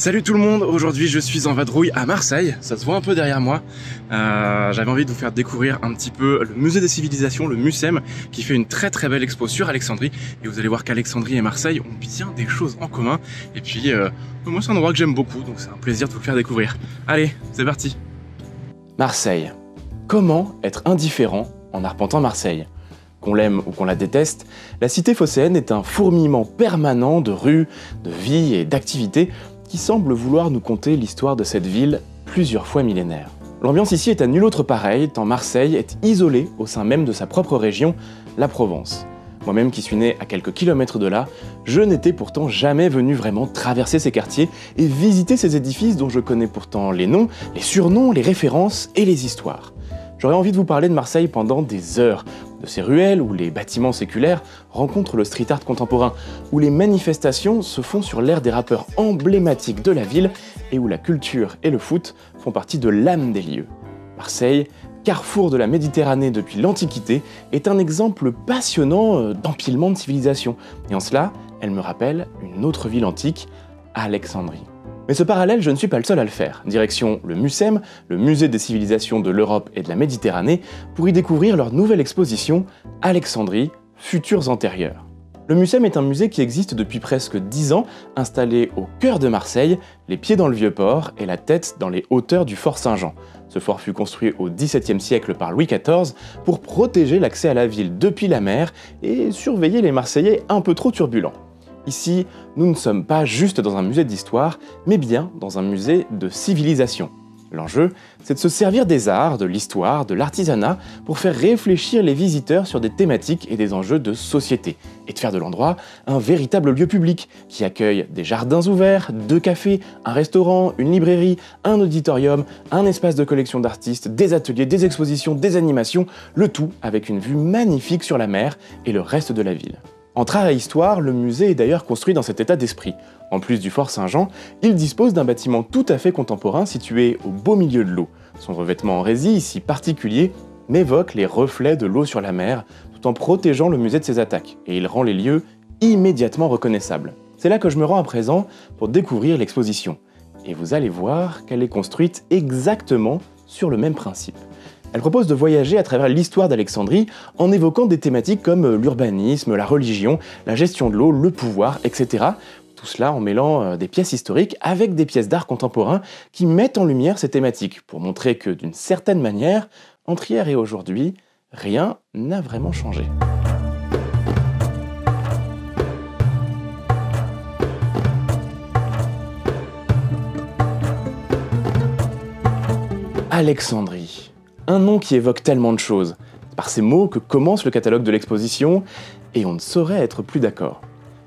Salut tout le monde, aujourd'hui je suis en vadrouille à Marseille, ça se voit un peu derrière moi. J'avais envie de vous faire découvrir un petit peu le musée des civilisations, le MUCEM, qui fait une très belle expo sur Alexandrie. Et vous allez voir qu'Alexandrie et Marseille ont bien des choses en commun. Et puis moi c'est un endroit que j'aime beaucoup, donc c'est un plaisir de vous le faire découvrir. Allez, c'est parti. Marseille. Comment être indifférent en arpentant Marseille ? Qu'on l'aime ou qu'on la déteste, la cité phocéenne est un fourmillement permanent de rues, de vie et d'activités qui semble vouloir nous conter l'histoire de cette ville plusieurs fois millénaire. L'ambiance ici est à nul autre pareil, tant Marseille est isolée au sein même de sa propre région, la Provence. Moi-même qui suis né à quelques kilomètres de là, je n'étais pourtant jamais venu vraiment traverser ces quartiers et visiter ces édifices dont je connais pourtant les noms, les surnoms, les références et les histoires. J'aurais envie de vous parler de Marseille pendant des heures, de ces ruelles où les bâtiments séculaires rencontrent le street art contemporain, où les manifestations se font sur l'air des rappeurs emblématiques de la ville et où la culture et le foot font partie de l'âme des lieux. Marseille, carrefour de la Méditerranée depuis l'Antiquité, est un exemple passionnant d'empilement de civilisation. Et en cela, elle me rappelle une autre ville antique, Alexandrie. Mais ce parallèle, je ne suis pas le seul à le faire. Direction le MUCEM, le musée des civilisations de l'Europe et de la Méditerranée, pour y découvrir leur nouvelle exposition Alexandrie, futurs antérieurs. Le MUCEM est un musée qui existe depuis presque 10 ans, installé au cœur de Marseille, les pieds dans le Vieux-Port et la tête dans les hauteurs du Fort Saint-Jean. Ce fort fut construit au XVIIe siècle par Louis XIV pour protéger l'accès à la ville depuis la mer et surveiller les Marseillais un peu trop turbulents. Ici, nous ne sommes pas juste dans un musée d'histoire, mais bien dans un musée de civilisation. L'enjeu, c'est de se servir des arts, de l'histoire, de l'artisanat pour faire réfléchir les visiteurs sur des thématiques et des enjeux de société, et de faire de l'endroit un véritable lieu public qui accueille des jardins ouverts, 2 cafés, un restaurant, une librairie, un auditorium, un espace de collection d'artistes, des ateliers, des expositions, des animations, le tout avec une vue magnifique sur la mer et le reste de la ville. En art et histoire, le musée est d'ailleurs construit dans cet état d'esprit. En plus du Fort Saint-Jean, il dispose d'un bâtiment tout à fait contemporain situé au beau milieu de l'eau. Son revêtement en résille, ici particulier, m'évoque les reflets de l'eau sur la mer, tout en protégeant le musée de ses attaques, et il rend les lieux immédiatement reconnaissables. C'est là que je me rends à présent pour découvrir l'exposition. Et vous allez voir qu'elle est construite exactement sur le même principe. Elle propose de voyager à travers l'histoire d'Alexandrie en évoquant des thématiques comme l'urbanisme, la religion, la gestion de l'eau, le pouvoir, etc. Tout cela en mêlant des pièces historiques avec des pièces d'art contemporain qui mettent en lumière ces thématiques pour montrer que d'une certaine manière, entre hier et aujourd'hui, rien n'a vraiment changé. Alexandrie. Un nom qui évoque tellement de choses. C'est par ces mots que commence le catalogue de l'exposition, et on ne saurait être plus d'accord.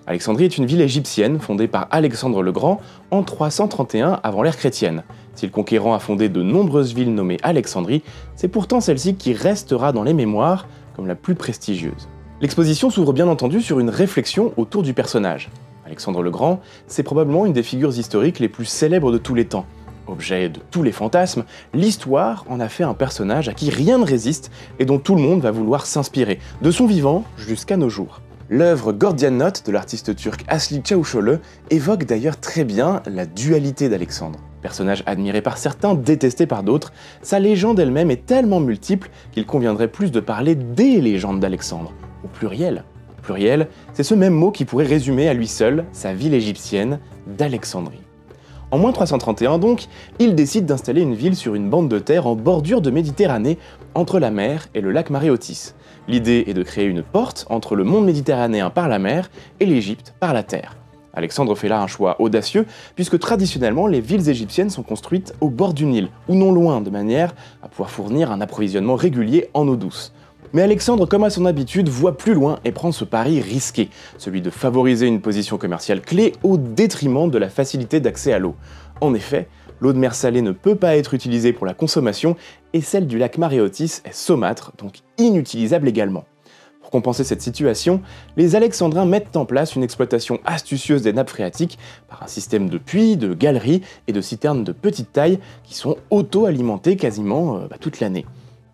Alexandrie est une ville égyptienne fondée par Alexandre le Grand en 331 avant l'ère chrétienne. Si le conquérant a fondé de nombreuses villes nommées Alexandrie, c'est pourtant celle-ci qui restera dans les mémoires comme la plus prestigieuse. L'exposition s'ouvre bien entendu sur une réflexion autour du personnage. Alexandre le Grand, c'est probablement une des figures historiques les plus célèbres de tous les temps. Objet de tous les fantasmes, l'histoire en a fait un personnage à qui rien ne résiste et dont tout le monde va vouloir s'inspirer, de son vivant jusqu'à nos jours. L'œuvre Gordian Knot de l'artiste turc Asli Çavuşoğlu évoque d'ailleurs très bien la dualité d'Alexandre. Personnage admiré par certains, détesté par d'autres, sa légende elle-même est tellement multiple qu'il conviendrait plus de parler des légendes d'Alexandre, au pluriel. Pluriel, c'est ce même mot qui pourrait résumer à lui seul sa ville égyptienne d'Alexandrie. En moins 331 donc, il décide d'installer une ville sur une bande de terre en bordure de Méditerranée, entre la mer et le lac Maréotis. L'idée est de créer une porte entre le monde méditerranéen par la mer et l'Égypte par la terre. Alexandre fait là un choix audacieux, puisque traditionnellement les villes égyptiennes sont construites au bord du Nil, ou non loin, de manière à pouvoir fournir un approvisionnement régulier en eau douce. Mais Alexandre, comme à son habitude, voit plus loin et prend ce pari risqué, celui de favoriser une position commerciale clé au détriment de la facilité d'accès à l'eau. En effet, l'eau de mer salée ne peut pas être utilisée pour la consommation et celle du lac Maréotis est saumâtre, donc inutilisable également. Pour compenser cette situation, les Alexandrins mettent en place une exploitation astucieuse des nappes phréatiques par un système de puits, de galeries et de citernes de petite taille qui sont auto-alimentées quasiment toute l'année.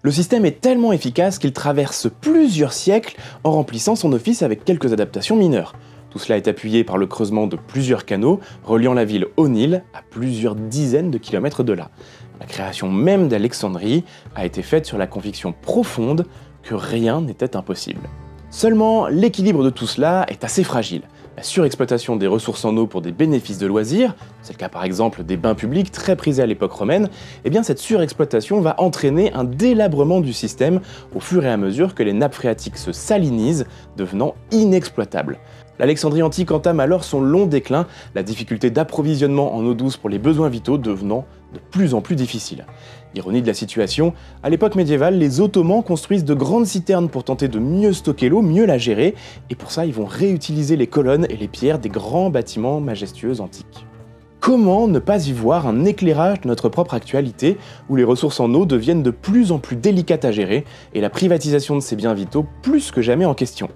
Le système est tellement efficace qu'il traverse plusieurs siècles en remplissant son office avec quelques adaptations mineures. Tout cela est appuyé par le creusement de plusieurs canaux reliant la ville au Nil à plusieurs dizaines de kilomètres de là. La création même d'Alexandrie a été faite sur la conviction profonde que rien n'était impossible. Seulement, l'équilibre de tout cela est assez fragile. La surexploitation des ressources en eau pour des bénéfices de loisirs, c'est le cas par exemple des bains publics très prisés à l'époque romaine, eh bien cette surexploitation va entraîner un délabrement du système au fur et à mesure que les nappes phréatiques se salinisent, devenant inexploitables. L'Alexandrie antique entame alors son long déclin, la difficulté d'approvisionnement en eau douce pour les besoins vitaux devenant de plus en plus difficile. Ironie de la situation, à l'époque médiévale, les Ottomans construisent de grandes citernes pour tenter de mieux stocker l'eau, mieux la gérer, et pour ça ils vont réutiliser les colonnes et les pierres des grands bâtiments majestueux antiques. Comment ne pas y voir un éclairage de notre propre actualité, où les ressources en eau deviennent de plus en plus délicates à gérer, et la privatisation de ces biens vitaux plus que jamais en question.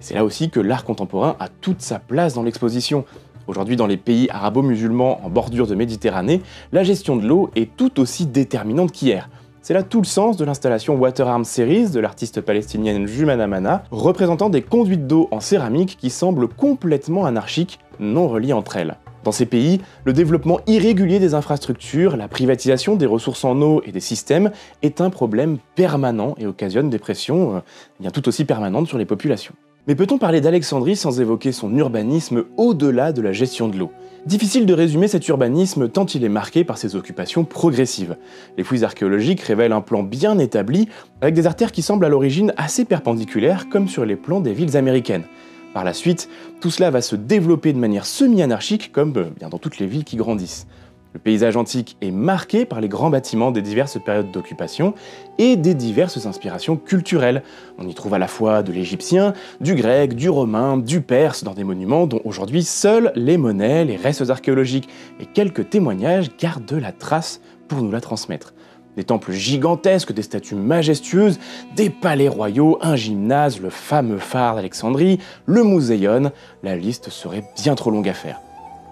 C'est là aussi que l'art contemporain a toute sa place dans l'exposition. Aujourd'hui, dans les pays arabo-musulmans en bordure de Méditerranée, la gestion de l'eau est tout aussi déterminante qu'hier. C'est là tout le sens de l'installation Water Arms Series de l'artiste palestinienne Jumana Mana, représentant des conduites d'eau en céramique qui semblent complètement anarchiques, non reliées entre elles. Dans ces pays, le développement irrégulier des infrastructures, la privatisation des ressources en eau et des systèmes est un problème permanent et occasionne des pressions bien tout aussi permanentes sur les populations. Mais peut-on parler d'Alexandrie sans évoquer son urbanisme au-delà de la gestion de l'eau? Difficile de résumer cet urbanisme tant il est marqué par ses occupations progressives. Les fouilles archéologiques révèlent un plan bien établi, avec des artères qui semblent à l'origine assez perpendiculaires, comme sur les plans des villes américaines. Par la suite, tout cela va se développer de manière semi-anarchique, comme bien dans toutes les villes qui grandissent. Le paysage antique est marqué par les grands bâtiments des diverses périodes d'occupation et des diverses inspirations culturelles. On y trouve à la fois de l'égyptien, du grec, du romain, du perse dans des monuments dont aujourd'hui seules les monnaies, les restes archéologiques et quelques témoignages gardent la trace pour nous la transmettre. Des temples gigantesques, des statues majestueuses, des palais royaux, un gymnase, le fameux phare d'Alexandrie, le Mouseion, la liste serait bien trop longue à faire.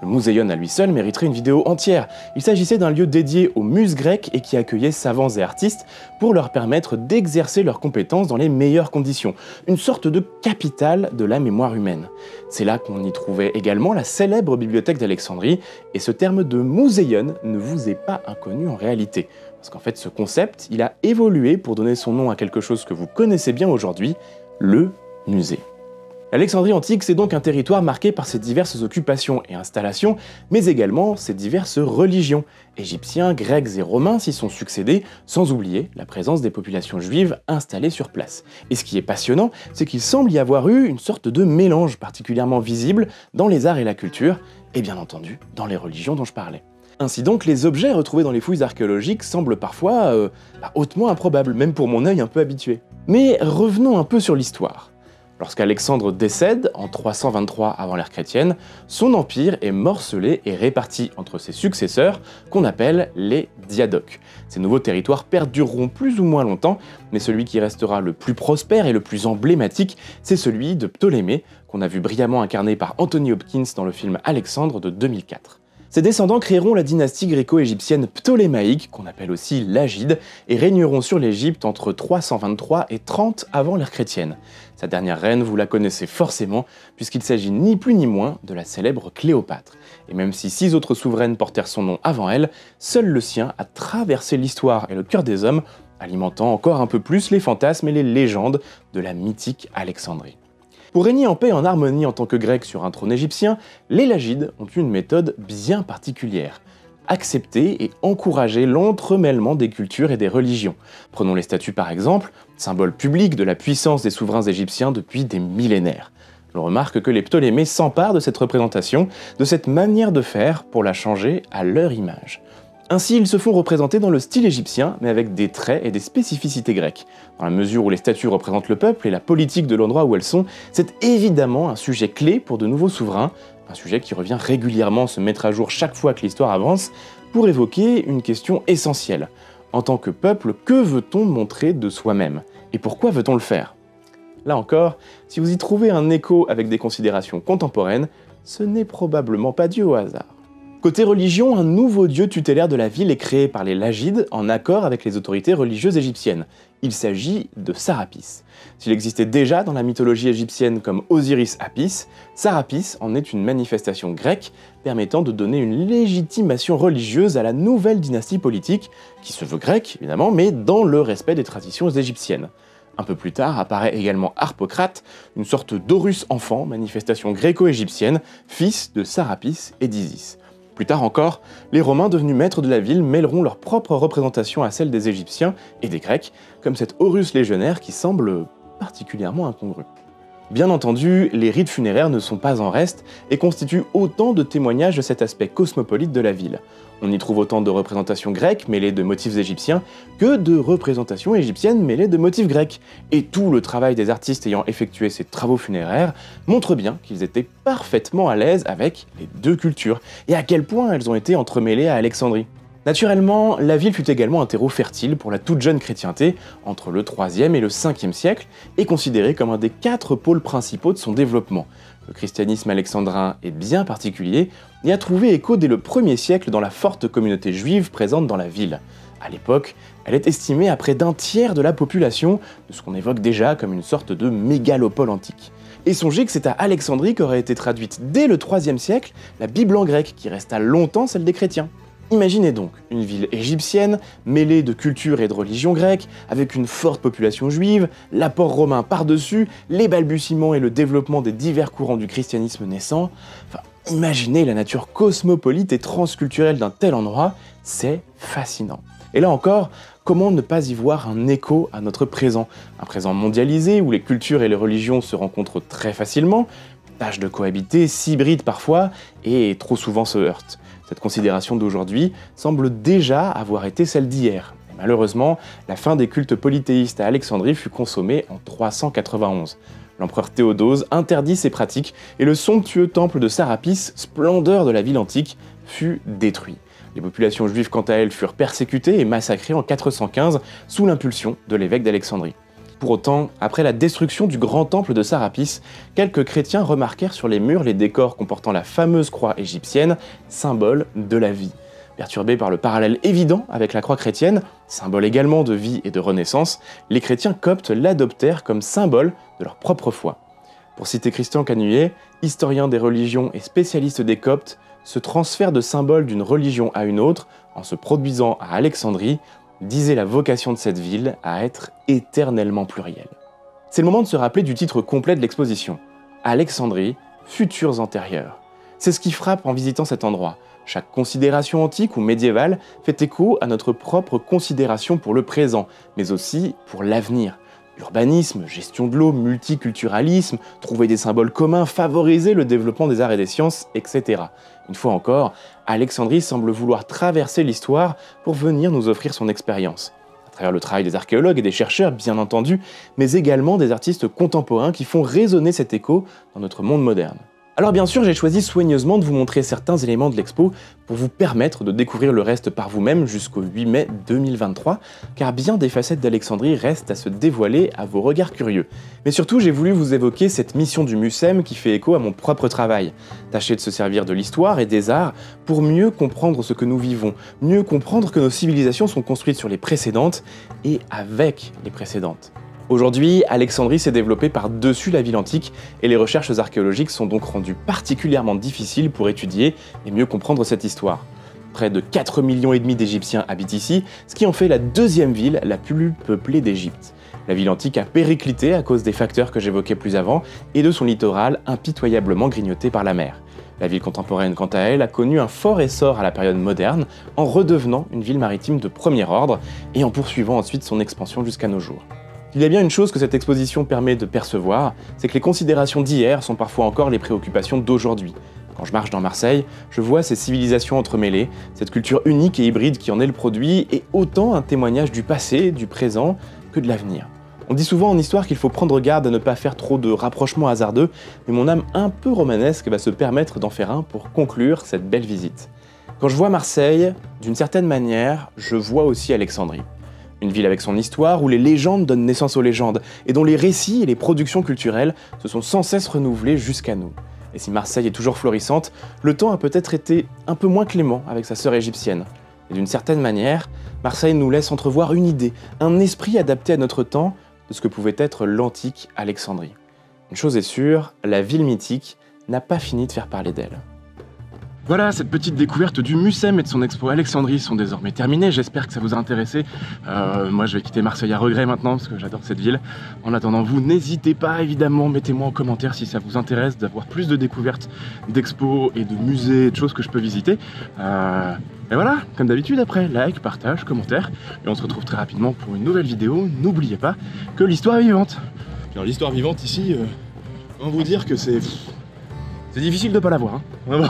Le Mouseion à lui seul mériterait une vidéo entière. Il s'agissait d'un lieu dédié aux muses grecques et qui accueillait savants et artistes pour leur permettre d'exercer leurs compétences dans les meilleures conditions. Une sorte de capitale de la mémoire humaine. C'est là qu'on y trouvait également la célèbre bibliothèque d'Alexandrie, et ce terme de Mouseion ne vous est pas inconnu en réalité. Parce qu'en fait, ce concept, il a évolué pour donner son nom à quelque chose que vous connaissez bien aujourd'hui, le musée. L'Alexandrie antique, c'est donc un territoire marqué par ses diverses occupations et installations, mais également ses diverses religions. Égyptiens, grecs et romains s'y sont succédés, sans oublier la présence des populations juives installées sur place. Et ce qui est passionnant, c'est qu'il semble y avoir eu une sorte de mélange particulièrement visible dans les arts et la culture, et bien entendu dans les religions dont je parlais. Ainsi donc, les objets retrouvés dans les fouilles archéologiques semblent parfois hautement improbables, même pour mon œil un peu habitué. Mais revenons un peu sur l'histoire. Lorsqu'Alexandre décède, en 323 avant l'ère chrétienne, son empire est morcelé et réparti entre ses successeurs, qu'on appelle les diadoques. Ces nouveaux territoires perdureront plus ou moins longtemps, mais celui qui restera le plus prospère et le plus emblématique, c'est celui de Ptolémée, qu'on a vu brillamment incarné par Anthony Hopkins dans le film Alexandre de 2004. Ses descendants créeront la dynastie gréco-égyptienne ptolémaïque, qu'on appelle aussi l'Agide, et régneront sur l'Égypte entre 323 et 30 avant l'ère chrétienne. Sa dernière reine, vous la connaissez forcément, puisqu'il s'agit ni plus ni moins de la célèbre Cléopâtre. Et même si 6 autres souveraines portèrent son nom avant elle, seul le sien a traversé l'histoire et le cœur des hommes, alimentant encore un peu plus les fantasmes et les légendes de la mythique Alexandrie. Pour régner en paix et en harmonie en tant que Grecs sur un trône égyptien, les Lagides ont une méthode bien particulière. Accepter et encourager l'entremêlement des cultures et des religions. Prenons les statues par exemple, symbole public de la puissance des souverains égyptiens depuis des millénaires. Je remarque que les Ptolémées s'emparent de cette représentation, de cette manière de faire pour la changer à leur image. Ainsi, ils se font représenter dans le style égyptien, mais avec des traits et des spécificités grecques. Dans la mesure où les statues représentent le peuple et la politique de l'endroit où elles sont, c'est évidemment un sujet clé pour de nouveaux souverains, un sujet qui revient régulièrement se mettre à jour chaque fois que l'histoire avance, pour évoquer une question essentielle. En tant que peuple, que veut-on montrer de soi-même? Et pourquoi veut-on le faire? Là encore, si vous y trouvez un écho avec des considérations contemporaines, ce n'est probablement pas dû au hasard. Côté religion, un nouveau dieu tutélaire de la ville est créé par les Lagides en accord avec les autorités religieuses égyptiennes. Il s'agit de Sarapis. S'il existait déjà dans la mythologie égyptienne comme Osiris Apis, Sarapis en est une manifestation grecque permettant de donner une légitimation religieuse à la nouvelle dynastie politique, qui se veut grecque évidemment, mais dans le respect des traditions égyptiennes. Un peu plus tard apparaît également Harpocrate, une sorte d'Horus enfant, manifestation gréco-égyptienne, fils de Sarapis et d'Isis. Plus tard encore, les Romains devenus maîtres de la ville mêleront leur propre représentation à celle des Égyptiens et des Grecs, comme cet Horus légionnaire qui semble particulièrement incongru. Bien entendu, les rites funéraires ne sont pas en reste et constituent autant de témoignages de cet aspect cosmopolite de la ville. On y trouve autant de représentations grecques mêlées de motifs égyptiens que de représentations égyptiennes mêlées de motifs grecs. Et tout le travail des artistes ayant effectué ces travaux funéraires montre bien qu'ils étaient parfaitement à l'aise avec les deux cultures et à quel point elles ont été entremêlées à Alexandrie. Naturellement, la ville fut également un terreau fertile pour la toute jeune chrétienté entre le 3e et le 5e siècle et considérée comme un des 4 pôles principaux de son développement. Le christianisme alexandrin est bien particulier et a trouvé écho dès le 1er siècle dans la forte communauté juive présente dans la ville. À l'époque, elle est estimée à près d'un tiers de la population, de ce qu'on évoque déjà comme une sorte de mégalopole antique. Et songez que c'est à Alexandrie qu'aurait été traduite dès le 3e siècle la Bible en grec, qui resta longtemps celle des chrétiens. Imaginez donc une ville égyptienne, mêlée de culture et de religion grecque, avec une forte population juive, l'apport romain par-dessus, les balbutiements et le développement des divers courants du christianisme naissant. Enfin, imaginez la nature cosmopolite et transculturelle d'un tel endroit, c'est fascinant. Et là encore, comment ne pas y voir un écho à notre présent? Un présent mondialisé où les cultures et les religions se rencontrent très facilement, tâchent de cohabiter, s'hybrident parfois et trop souvent se heurtent. Cette considération d'aujourd'hui semble déjà avoir été celle d'hier. Malheureusement, la fin des cultes polythéistes à Alexandrie fut consommée en 391. L'empereur Théodose interdit ces pratiques et le somptueux temple de Sarapis, splendeur de la ville antique, fut détruit. Les populations juives quant à elles furent persécutées et massacrées en 415 sous l'impulsion de l'évêque d'Alexandrie. Pour autant, après la destruction du grand temple de Sarapis, quelques chrétiens remarquèrent sur les murs les décors comportant la fameuse croix égyptienne, symbole de la vie. Perturbés par le parallèle évident avec la croix chrétienne, symbole également de vie et de renaissance, les chrétiens coptes l'adoptèrent comme symbole de leur propre foi. Pour citer Christian Canuet, historien des religions et spécialiste des Coptes, ce transfert de symbole d'une religion à une autre, en se produisant à Alexandrie, disait la vocation de cette ville à être éternellement plurielle. C'est le moment de se rappeler du titre complet de l'exposition, Alexandrie, futurs antérieurs. C'est ce qui frappe en visitant cet endroit. Chaque considération antique ou médiévale fait écho à notre propre considération pour le présent, mais aussi pour l'avenir. Urbanisme, gestion de l'eau, multiculturalisme, trouver des symboles communs, favoriser le développement des arts et des sciences, etc. Une fois encore, Alexandrie semble vouloir traverser l'histoire pour venir nous offrir son expérience. À travers le travail des archéologues et des chercheurs, bien entendu, mais également des artistes contemporains qui font résonner cet écho dans notre monde moderne. Alors bien sûr, j'ai choisi soigneusement de vous montrer certains éléments de l'expo pour vous permettre de découvrir le reste par vous-même jusqu'au 8 mai 2023, car bien des facettes d'Alexandrie restent à se dévoiler à vos regards curieux. Mais surtout, j'ai voulu vous évoquer cette mission du MUSEM qui fait écho à mon propre travail. Tâcher de se servir de l'histoire et des arts pour mieux comprendre ce que nous vivons, mieux comprendre que nos civilisations sont construites sur les précédentes et avec les précédentes. Aujourd'hui, Alexandrie s'est développée par-dessus la ville antique et les recherches archéologiques sont donc rendues particulièrement difficiles pour étudier et mieux comprendre cette histoire. Près de 4,5 millions d'Égyptiens habitent ici, ce qui en fait la deuxième ville la plus peuplée d'Égypte. La ville antique a périclité à cause des facteurs que j'évoquais plus avant et de son littoral impitoyablement grignoté par la mer. La ville contemporaine, quant à elle, a connu un fort essor à la période moderne en redevenant une ville maritime de premier ordre et en poursuivant ensuite son expansion jusqu'à nos jours. Il y a bien une chose que cette exposition permet de percevoir, c'est que les considérations d'hier sont parfois encore les préoccupations d'aujourd'hui. Quand je marche dans Marseille, je vois ces civilisations entremêlées, cette culture unique et hybride qui en est le produit, et autant un témoignage du passé, du présent, que de l'avenir. On dit souvent en histoire qu'il faut prendre garde à ne pas faire trop de rapprochements hasardeux, mais mon âme un peu romanesque va se permettre d'en faire un pour conclure cette belle visite. Quand je vois Marseille, d'une certaine manière, je vois aussi Alexandrie. Une ville avec son histoire où les légendes donnent naissance aux légendes et dont les récits et les productions culturelles se sont sans cesse renouvelés jusqu'à nous. Et si Marseille est toujours florissante, le temps a peut-être été un peu moins clément avec sa sœur égyptienne. Et d'une certaine manière, Marseille nous laisse entrevoir une idée, un esprit adapté à notre temps de ce que pouvait être l'antique Alexandrie. Une chose est sûre, la ville mythique n'a pas fini de faire parler d'elle. Voilà, cette petite découverte du Mucem et de son expo Alexandrie sont désormais terminées. J'espère que ça vous a intéressé. Moi, je vais quitter Marseille à regret maintenant parce que j'adore cette ville. En attendant, vous n'hésitez pas, évidemment, mettez-moi en commentaire si ça vous intéresse d'avoir plus de découvertes d'expos et de musées, de choses que je peux visiter. Et voilà, comme d'habitude, après, like, partage, commentaire. Et on se retrouve très rapidement pour une nouvelle vidéo. N'oubliez pas que l'histoire est vivante. Alors, l'histoire vivante ici, on va vous dire que c'est difficile de pas la voir. Hein. Vraiment.